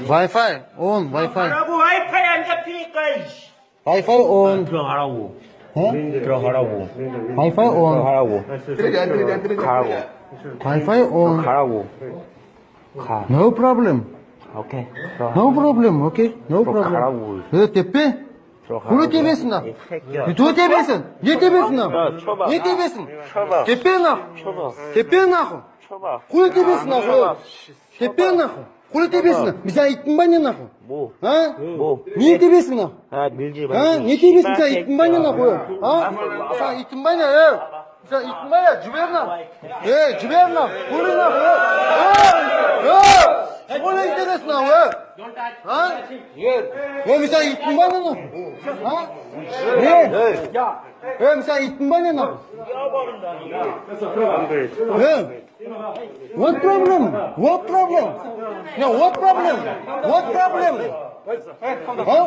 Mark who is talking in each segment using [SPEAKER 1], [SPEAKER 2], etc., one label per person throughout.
[SPEAKER 1] 와이파이 온, 와이파이.
[SPEAKER 2] 들어가라고 와이파이 안 잡히니까.
[SPEAKER 1] 와이파이 온.
[SPEAKER 2] 들어가라고.
[SPEAKER 1] 어?
[SPEAKER 2] 들어가라고.
[SPEAKER 1] 와이파이 온.
[SPEAKER 2] 들어가라고. 가라고.
[SPEAKER 1] 와이파이 온.
[SPEAKER 2] 가라고. 가.
[SPEAKER 1] No problem.
[SPEAKER 2] 오케이.
[SPEAKER 1] No problem. Okay. No problem.
[SPEAKER 2] 가라고.
[SPEAKER 1] 너 대패? 그걸 대패했나? 너 대패했어? 얘 대패했나?
[SPEAKER 2] 쳐봐.
[SPEAKER 1] 얘 대패했어?
[SPEAKER 2] 쳐봐.
[SPEAKER 1] 대패나?
[SPEAKER 2] 쳐봐.
[SPEAKER 1] 대패나?
[SPEAKER 2] 쳐봐.
[SPEAKER 1] 그걸 대패했나? 대패나? 그걸 대패했나? 미사 이쁜반이나?
[SPEAKER 2] 뭐?
[SPEAKER 1] 어?
[SPEAKER 2] 뭐?
[SPEAKER 1] 니 대패했나?
[SPEAKER 2] 아 밀지
[SPEAKER 1] 어?
[SPEAKER 2] 말고.
[SPEAKER 1] 니 대패했나? 이쁜반이나? 어? 자 이쁜반이야. 자 이쁜반이야. 주변나? 예, 주변나? 그러나? 야! 원래 이때랬나? 왜? 어? 왜 미사 이쁜반이나? 어? 예. 왜 미사 이쁜반이나? 왜? What problem? What problem? No, what problem? What problem? А?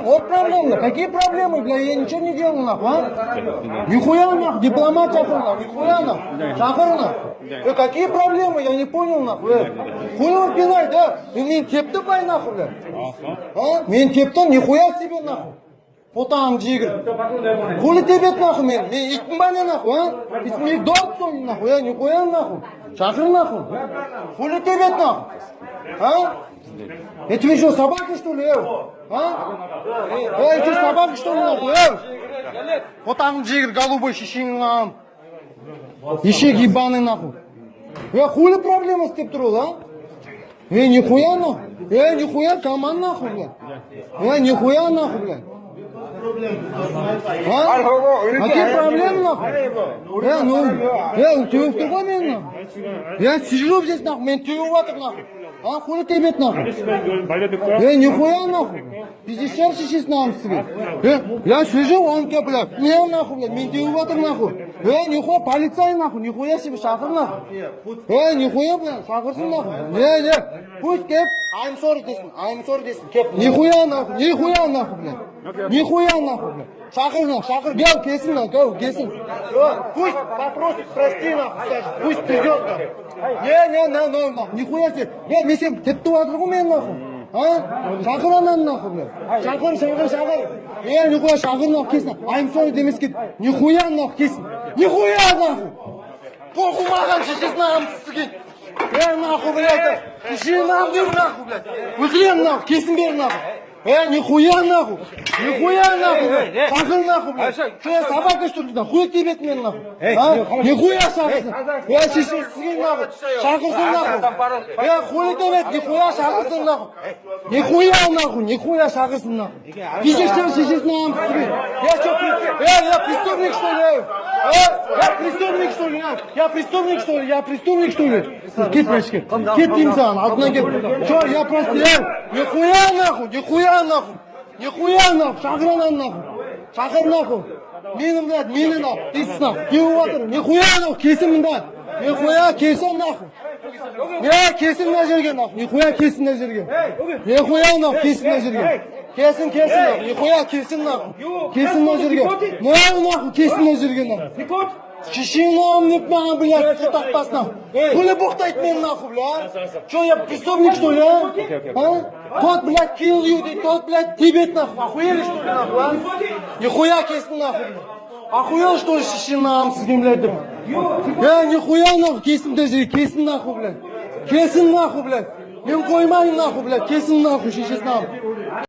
[SPEAKER 1] Вот проблемы. Какие проблемы? Бля, я ничего не делал, нахуй, а? Нихуя, нахуй, дипломат шахар, нахуй, нихуя, нахуй. Шахар, нахуй. Какие проблемы? Я не понял, нахуй. Хуй он пинай, да? Мен тепті бай, нахуй, бля. А? Мен тептім, нихуя себе, нахуй. Потам жигір. Хули тебет, нахуй, мен итім бай, нахуй, а? Мен дорт, нахуй, я нихуя, нахуй. Шахар, нахуй. Хули тебет, нахуй. А? Я тебе что, собака, что ли, а? Я тебе собака, что ли, нахуй, Вот там жигер, голубой шишингам. Ищек ебаный, нахуй. Хули проблема с тем трудом, а? Нихуя, нахуй. Нихуя, команд, нахуй, блядь. Нихуя, нахуй, блядь. А? Какие проблемы, нахуй? Ты в другой мен, нахуй. Я сижу здесь, нахуй, мен тюваток, нахуй. А, хули тебе, нахуй? Нихуя, нахуй. 56 нам себе. Я сижу, он ке, блядь. Не, нахуй, блядь, мен тюваток, нахуй. Нихуя, полицай, нахуй, нихуя себе шахар, нахуй. Нихуя, блядь, шахарсын, нахуй. Не, пусть кеп, I'm sorry, десін, кеп. Нихуя, нахуй, блядь. Нихуя, нахуй, блядь. Шахар, гел, кесін, нахуй, кесін. Пусть попросит, прости, нахуй, скажет, пусть придет, нахуй. Не, нахуй, нихуя себе. Мен сен тепті ватыр ғой мен, нахуй. А? Шахар анан, нахуй, блядь. Шахар. Нихуя, шахар, нахуй, кесін. I'm sorry демес кет. Нихуя, нахуй, кесін. Нихуя, нахуй. Похуй маған шешесін ағамсыз кен. Нахуй, блядь. Шешесін ағам бер, нахуй, блядь. Өтілем, нахуй, кесін бер, нахуй. Нихуя, нахуй. Шахар, нахуй, блядь. Что я собака, что ли, нахуй? Хуй тебе, мен, нахуй. Нихуя шахарсын. Шешесін, нахуй. Шахарсын, нахуй. Хуй тебе, нихуя шахарсын, нахуй. Нихуя шахарсын, нахуй. Пиздештерін шешесін ағамсыз кен. Я преступник, что ли? Я преступник, что ли? Кет, мальчики. Кет деймін саған, алтынан кет. Что, я просто, нихуя, нахуй. Шахар, нахуй. Менің, блядь, нахуй. Дейсіз, нахуй. Деу батыр. Нихуя, нахуй. Кесім, блядь. Нихуя, кесім, нахуй. Кесім на жерге, нахуй. Нихуя, кесім на жерге. Нихуя, нахуй. Кесім на жерге. Кесім, нахуй. Нихуя, кесім, нахуй. Кесім на жерге. Нахуй, кесім на жерге, нахуй. Шишингам нет, маған, блядь, что так пасна. Хули бухтает мен, нахуй, блядь. Что, я преступник, что ли, а? Тот, блядь, kill you, тот, блядь, Тибет, нахуй. Охуели, что ли, нахуй, а? Нихуя кесін, нахуй. Охуел, что ли, шишингам сізген, блядь, деп. Нихуя, нахуй, кесім на жерге, кесім, нахуй, блядь. Кесім, нахуй, блядь. Мен қоймайын, нахуй, блядь, кесім, нахуй, шешесін ағам.